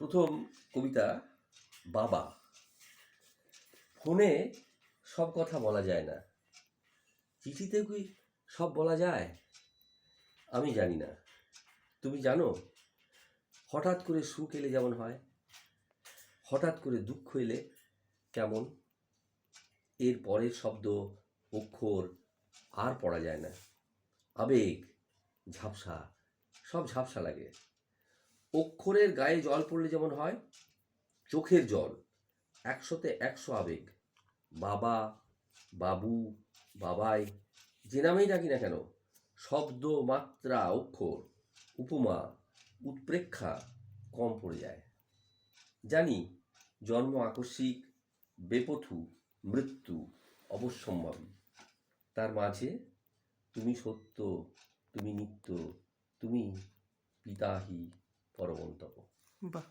প্রথম কবিতা বাবা। ফোনে সব কথা বলা যায় না, চিঠিতে কি সব বলা যায়? আমি জানি না, তুমি জানো? হঠাৎ করে সুখ এলে যেমন হয়, হঠাৎ করে দুঃখ এলে কেমন, এর পরের শব্দ অক্ষর আর পড়া যায় না। আবেগ ঝাপসা, সব ঝাপসা লাগে। অক্ষরের গায়ে জল পড়লে যেমন হয়, চোখের জল 100-তে 100 আবেগ। বাবা, বাবু, বাবাই, যে নামেই ডাকি না কেন, শব্দ, মাত্রা, অক্ষর, উপমা, উৎপ্রেক্ষা কম পড়ে যায়। জানি জন্ম আকস্মিক, বেপথু, মৃত্যু অবশ্যম্ভাবী। তার মাঝে তুমি সত্য, তুমি নিত্য, তুমি পিতাহি পরমন্তম। বাহ!